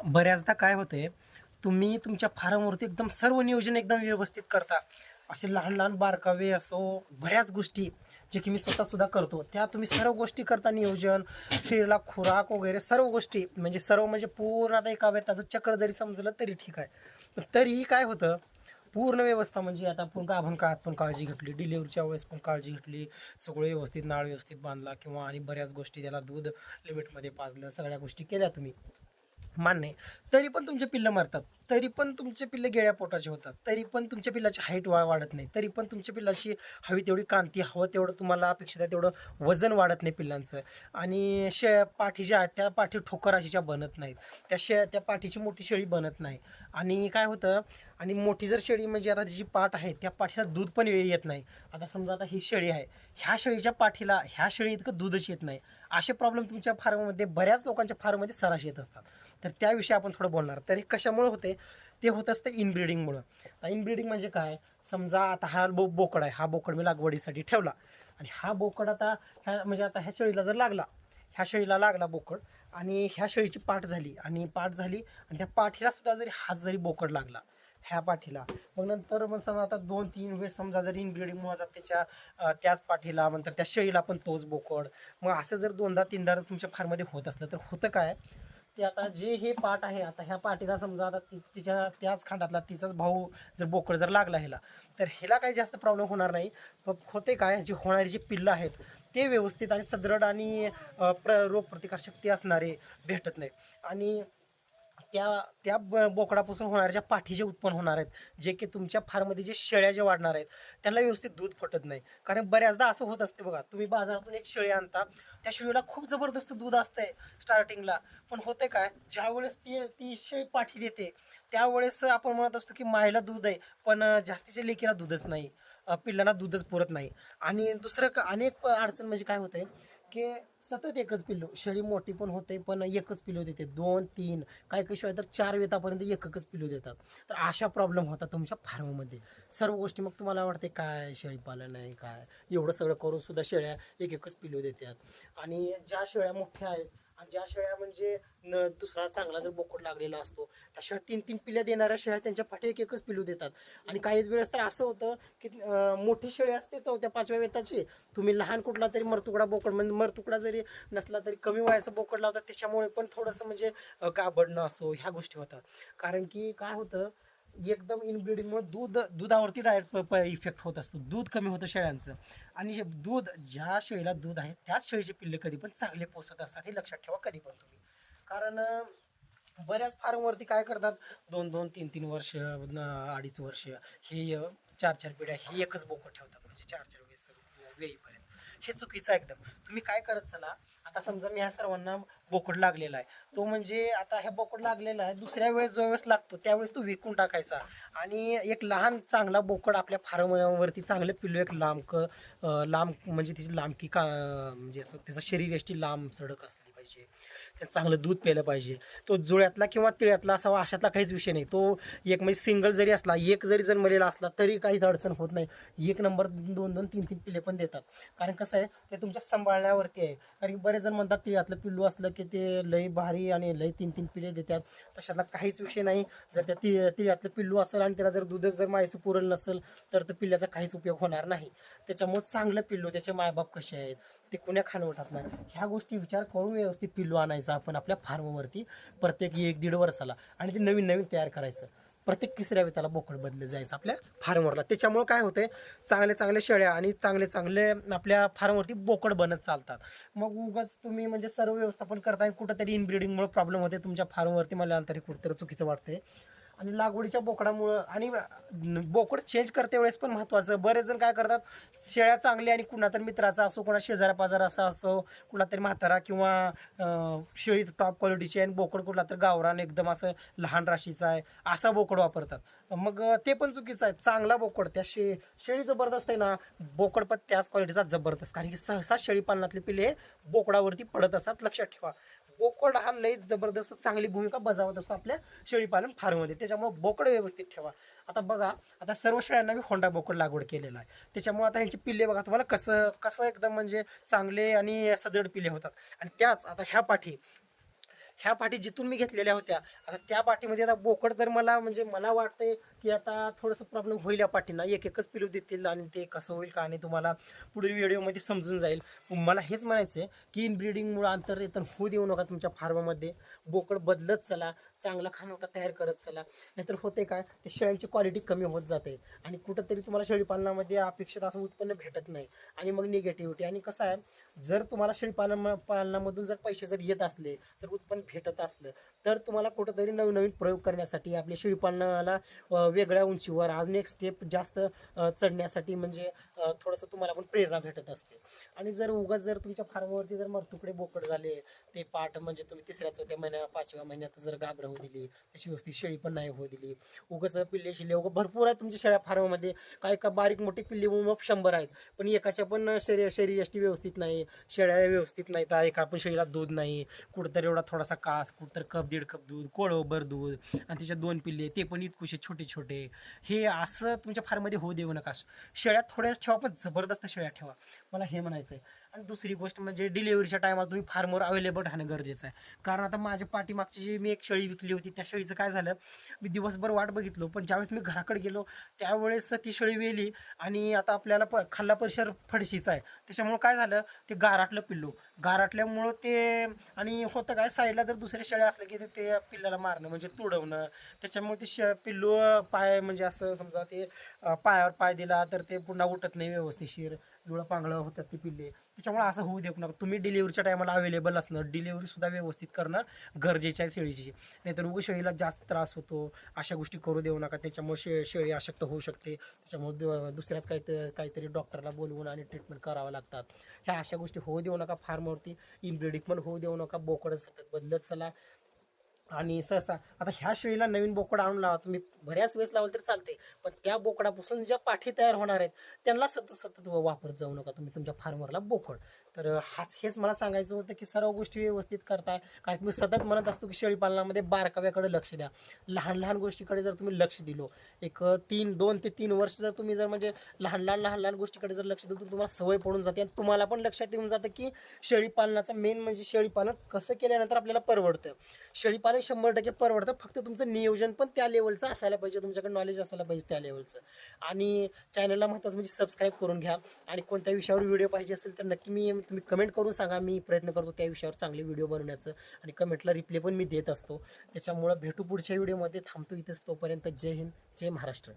बऱ्याचदा काय होतंय, तुम्ही तुमच्या फार्मवरती एकदम सर्व नियोजन एकदम व्यवस्थित करता. असे लहान लहान बारकावे असो, बऱ्याच गोष्टी जे की मी स्वतःसुद्धा करतो, त्या तुम्ही सर्व गोष्टी करता नियोजन, शरीराला खुराक वगैरे सर्व गोष्टी सर्व म्हणजे पूर्ण आता एका वेळेत चक्र जरी समजलं तरी ठीक आहे. पण तरीही काय होतं, पूर्ण व्यवस्था म्हणजे आता आपण गाभण काळात पण काळजी घेतली, डिलिव्हरीच्या वेळेस पण काळजी घेतली, सगळं व्यवस्थित नाळ व्यवस्थित बांधला किंवा आणि बऱ्याच गोष्टी त्याला दूध लिमिटमध्ये पाजलं, सगळ्या गोष्टी केल्या तुम्ही. मान्य आहे. तरी पण तुमचे पिल्लं मरतात. तरी पण तुमचे पिल्लं गेळ्या पोटाचे होतात. तरी पण तुमच्या पिल्लाची हाईट वाढत नाही. तरी पण तुमच्या पिल्लाची हवी तेवढी कांती, हवं तेवढं तुम्हाला अपेक्षित आहे तेवढं वजन वाढत नाही पिल्लांचं. आणि पाठी ज्या आहेत त्या पाठी ठोकर अशीच्या बनत नाहीत. त्या पाठीची मोठी शेळी बनत नाही. आणि काय होतं, आणि मोठी जर शेळी म्हणजे आता जी पाठ आहे त्या पाठीला दूध पण येत नाही. आता समजा आता ही शेळी आहे, ह्या शेळीच्या पाठीला ह्या शेळी इतकं दूधच येत नाही. असे प्रॉब्लेम तुमच्या फार्ममध्ये बऱ्याच लोकांच्या फार्ममध्ये सराश येत असतात. तर त्याविषयी आपण थोडं बोलणार. तर हे कशामुळे होते, ते होत असतं इनब्रीडिंगमुळं. इनब्रीडिंग म्हणजे काय, समजा आता हा बोकड आहे, हा बोकड मी लागवडीसाठी ठेवला आणि हा बोकड आता आता ह्या शेळीला जर लागला, ह्या शेळीला लागला बोकड आणि ह्या शेळीची पाठ झाली आणि त्या पाठीला सुद्धा जरी हात जरी बोकड लागला ह्या पाठीला, मग समजा आता 2-3 वेळेस समजा जर इनब्रीडिंग मुळे त्याच्या त्याच पाठीला नंतर त्या शेळीला पण तोच बोकड, मग असं जर 2दा-3दा तुमच्या फार्ममध्ये होत असलं तर होतं काय, ते आता जे हे पाठ आहे, आता ह्या पाठीला समजा आता तिच्या त्याच खांडातला तिचाच भाऊ जर बोकड जर लागला ह्याला, तर ह्याला काही जास्त प्रॉब्लेम होणार नाही. पण होते काय, जी होणारी जी पिल्लं आहेत ते व्यवस्थित आणि सदृढ आणि रोगप्रतिकारशक्ती असणारे भेटत नाहीत. आणि त्या त्या बोकडापासून होणाऱ्या ज्या पाठी जे उत्पन्न होणार आहेत, जे की तुमच्या फार्ममध्ये जे शेळ्या ज्या वाढणार आहेत त्यांना व्यवस्थित दूध फुटत नाही. कारण बऱ्याचदा असं होत असते बघा, तुम्ही बाजारातून एक शेळी आणता, त्या शेळीला खूप जबरदस्त दूध असतंय स्टार्टिंगला, पण होते काय, ज्यावेळेस ती शेळी पाठी देते त्यावेळेस आपण म्हणत असतो की मायला दूध आहे, पण जास्तीच्या लेकीला दूधच नाही, पिल्लांना दूधच पुरत नाही. आणि दुसरं अनेक अडचण म्हणजे काय होतंय की सतत एकच पिल्लू, शेळी मोठी पण होते पण एकच पिल्लू देते, 2-3, काही काही शेळ्या तर 4 वेतापर्यंत एकच पिल्लू देतात. तर अशा प्रॉब्लेम होतात तुमच्या फार्ममध्ये सर्व गोष्टी. मग तुम्हाला वाटते काय शेळीपालन आहे काय, एवढं सगळं करून सुद्धा शेळ्या एकच पिल्लू देतात. आणि ज्या शेळ्या मोठ्या आहेत आणि ज्या शेळ्या म्हणजे दुसरा चांगला जर बोकड लागलेला असतो, त्या शेळ्या 3-3 पिल्ल्या देणाऱ्या शेळ्या त्यांच्या पाठी एकच पिल्लू देतात. आणि काही वेळेस तर असं होतं की मोठी शेळी असते 4थ्या-5व्या वेताची, तुम्ही लहान कुठला तरी मरतुकडा बोकड, म्हणजे मरतुकडा जरी नसला तरी कमी वयाचा बोकड लावतात, त्याच्यामुळे पण थोडंसं गाबडणं असो ह्या गोष्टी होतात. कारण की काय होतं, एकदम इनब्रीडिंगमुळे दुधावरती डायरेक्ट इफेक्ट होत असतो, दूध कमी होतं शेळ्यांचं. आणि हे दूध, ज्या शेळीला दूध आहे त्याच शेळीचे पिल्ले कधी पण चांगले पोसत असतात, हे लक्षात ठेवा कधी पण तुम्ही. कारण बऱ्याच फार्मवरती काय करतात, 2-2, 3-3 वर्ष, 2.5 वर्ष, हे 4-4 पिढ्या हे एकच बोकड ठेवतात, म्हणजे 4-4 वेळेस वेळीपर्यंत. हे चुकीचं आहे एकदम. तुम्ही काय करत चला, आता समजा मी ह्या सर्वांना बोकड लागलेला आहे, तो म्हणजे आता ह्या बोकड लागलेला आहे, दुसऱ्या वेळेस जो वेळेस लागतो त्यावेळेस तो विकून टाकायचा. आणि एक लहान चांगला बोकड आपल्या फार्मवरती चांगलं पिल्लू, एक लांब म्हणजे तिची लांबकी का म्हणजे असं त्याचं शरीर यष्टी लांब सडक असली पाहिजे, त्याचं चांगलं दूध प्यायलं पाहिजे. तो जुळ्यातला किंवा तिळ्यातला असावा अशातला काहीच विषय नाही. तो एक म्हणजे सिंगल जरी असला, एक जरी जन्मलेला असला तरी काहीच अडचण होत नाही. 1 नंबर 2-2, 3-3 पिल्ले पण देतात. कारण कसं आहे, ते तुमच्या सांभाळण्यावरती आहे. कारण की बरेच जण म्हणतात तिळ्यातलं पिल्लू असलं की ते लई भारी आणि लई 3-3 पिल्ले देतात, तशातला काहीच विषय नाही. जर त्या तिळ्यातलं पिल्लू असेल आणि त्याला जर दूधच जर मायचं पुरल नसेल तर त्या पिल्ल्याचा काहीच उपयोग होणार नाही. त्याच्यामुळे चांगलं पिल्लू, त्याचे मायबाप कसे आहेत, ते कुण्या खानवटात नाही, ह्या गोष्टी विचार करून व्यवस्थित पिल्लू आणायचं आपण आपल्या फार्मवरती प्रत्येक 1-1.5 वर्षाला. आणि ते नवीन नवीन तयार करायचं. प्रत्येक 3ऱ्या वेताला बोकड बदललं जायचं आपल्या फार्मवरला. त्याच्यामुळे काय होतंय, चांगले चांगले शेळ्या आणि चांगले चांगले आपल्या फार्मवरती बोकड बनत चालतात. मग उगाच तुम्ही म्हणजे सर्व व्यवस्थापन करताय, कुठंतरी इनब्रीडिंगमुळे प्रॉब्लेम होते तुमच्या फार्मवरती, मला अंतरी कुठंतरी चुकीचं वाटतंय. आणि लागवडीच्या बोकडामुळं आणि बोकड चेंज करते वेळेस पण महत्त्वाचं. बरेच जण काय करतात, शेळ्या चांगल्या आणि कुणा तर मित्राचा असो, कुणा शेजारा पाजारा असा असो, कुणा तरी म्हातारा किंवा शेळी टॉप क्वालिटीची आणि बोकड कुठला तर गावरान एकदम असं लहान राशीचा आहे असा बोकड वापरतात. मग ते पण चुकीचं आहे. चांगला बोकड, त्या शेळी जबरदस्त आहे ना, बोकड पण त्याच क्वालिटीचा जबरदस्त. कारण की सहसा शेळी पालनातले पिल्ले हे बोकडावरती पडत असतात, लक्षात ठेवा. बोकड हा लई जबरदस्त चांगली भूमिका बजावत असतो आपल्या शेळीपालन फार्ममध्ये. त्याच्यामुळे बोकड व्यवस्थित ठेवा. आता बघा, आता सर्व शेळ्यांना मी होंडा बोकड लागवड केलेला आहे, त्याच्यामुळे आता ह्यांचे पिल्ले बघा तुम्हाला कसं कसं एकदम म्हणजे चांगले आणि सदृढ पिल्ले होतात. आणि त्याच आता ह्या पाठी जिथून मी घेतलेल्या होत्या, आता त्या पाठीमध्ये आता बोकड तर मला म्हणजे मला वाटतंय की आता थोडंसं प्रॉब्लेम होईल या पाठींना, एक एकच पिलू देतील आणि ते कसं होईल का आणि तुम्हाला पुढील व्हिडिओमध्ये समजून जाईल. मला हेच म्हणायचं आहे की इनब्रीडिंगमुळे अंतर्रेतन होऊ देऊ नका तुमच्या फार्ममध्ये. बोकड बदलत चला, चांगला खानोटा तयार करत चला, नाहीतर होते काय, ते शेळ्यांची क्वालिटी कमी होत जाते आणि कुठंतरी तुम्हाला शेळीपालनामध्ये अपेक्षित असं उत्पन्न भेटत नाही आणि मग निगेटिव्हिटी. आणि कसं आहे, जर तुम्हाला पालनामधून जर पैसे जर येत असले, जर उत्पन्न भेटत असलं, तर तुम्हाला कुठंतरी नवीन नवीन प्रयोग करण्यासाठी आपल्या शेळीपालनाला वेगळ्या उंचीवर अजून एक स्टेप जास्त चढण्यासाठी म्हणजे थोडंसं तुम्हाला पण प्रेरणा भेटत असते. आणि जर उगाच जर तुमच्या फार्मवरती जर मरतुकडे बोकड झाले, ते पाठ म्हणजे तुम्ही 3-4 महिन्या 5व्या महिन्यात जर गाभण होऊ दिली, तशी व्यवस्थित शेळी पण नाही होऊ दिली, उगाच पिल्ले शिल्ले उगा भरपूर आहेत तुमच्या शेळ्या फार्ममध्ये, काय का बारीक मोठी पिल्ली मग 100 आहेत, पण एकाच्या पण शरीरयष्टी व्यवस्थित नाही, शेळ्या व्यवस्थित नाहीत, एका पण शेळीला दूध नाही, कुठंतरी एवढा थोडासा कास, कुठंतरी कप 1.5 कप दूध, कोळंभर दूध, आणि त्याच्यात 2 पिल्ले, ते पण इतकुशे छोटे छोटे. हे असं तुमच्या फार्ममध्ये होऊ देऊ नका. शेळ्या थोड्याच ठेवा, पण जबरदस्त शेळ्या ठेवा, मला हे म्हणायचं आहे. आणि दुसरी गोष्ट म्हणजे डिलिव्हरीच्या टायमाला तुम्ही फार्मवर अवेलेबल राहणं गरजेचं आहे. कारण आता माझ्या पाठीमागची जी मी एक शेळी विकली होती, त्या शेळीचं काय झालं, मी दिवसभर वाट बघितलो, पण ज्यावेळेस मी घराकडे गेलो त्यावेळेस ती शेळी वेली. आणि आता आपल्याला खाल्ला परिसर फडशीचा आहे, त्याच्यामुळं काय झालं, ते गाराटलं पिल्लू. गाराटल्यामुळं ते, आणि होतं काय, साईडला जर दुसऱ्या शेळ्या असल्या की ते पिल्लाला मारणं म्हणजे तुडवणं, त्याच्यामुळे ते पिल्लू पाय म्हणजे असं समजा ते पायावर पाय दिला तर ते पुन्हा उठत नाही व्यवस्थितशीर, डोळं पांगळं होतात ती पिल्ले. त्याच्यामुळे असं होऊ देऊ नका. तुम्ही डिलिव्हरीच्या टायमाला अवेलेबल असणं, डिलिव्हरीसुद्धा व्यवस्थित करणं गरजेचं आहे शेळीची. नाहीतर उगा शेळीला जास्त त्रास होतो, अशा गोष्टी करू देऊ नका. त्याच्यामुळे शेळी अशक्त होऊ शकते, त्याच्यामुळे दुसऱ्याच काहीतरी डॉक्टरला बोलवून आणि ट्रीटमेंट करावं लागतात. ह्या अशा गोष्टी होऊ देऊ नका फार्मवरती. इनब्रीडिंग पण होऊ देऊ नका. बोकड सतत बदलत चला. आणि सहसा आता ह्या शेळीला नवीन बोकड आणून लावा तुम्ही, बऱ्याच वेळेस लावलं तरी चालते, पण त्या बोकडापासून ज्या पाठी तयार होणार आहेत त्यांना सतत सतत वापरत जाऊ नका तुम्ही तुमच्या फार्मवरला बोकड. तर हेच मला सांगायचं होतं की सर्व गोष्टी व्यवस्थित करताय. कारण की मी सतत म्हणत असतो की शेळीपालनामध्ये बारकाव्याकडे लक्ष द्या. लहान लहान गोष्टीकडे जर तुम्ही लक्ष दिलो, एक 2 ते 3 वर्ष जर तुम्ही जर म्हणजे लहान लहान गोष्टीकडे जर लक्ष दिलं, तर तुम्हाला सवय पडून जाते आणि तुम्हाला पण लक्षात येऊन जातं की शेळीपालनाचा मेन म्हणजे शेळीपालन कसं केल्यानंतर आपल्याला परवडतं. शेळीपालन 100% परवडतं, फक्त तुमचं नियोजन पण त्या लेवलचं असायला पाहिजे, तुमच्याकडे नॉलेज असायला पाहिजे त्या लेवलचं. आणि चॅनलला महत्त्वाचं म्हणजे सबस्क्राईब करून घ्या. आणि कोणत्या विषयावर व्हिडिओ पाहिजे असेल तर नक्की तुम्ही कमेंट करून सांगा, मी प्रयत्न करतो त्या विषयावर चांगले व्हिडिओ बनवण्याचं. आणि कमेंटला रिप्लाय पण मी देत असतो. त्याच्यामुळं भेटू पुढच्या व्हिडिओमध्ये. थांबतो इथेच, तोपर्यंत जय हिंद, जय महाराष्ट्र.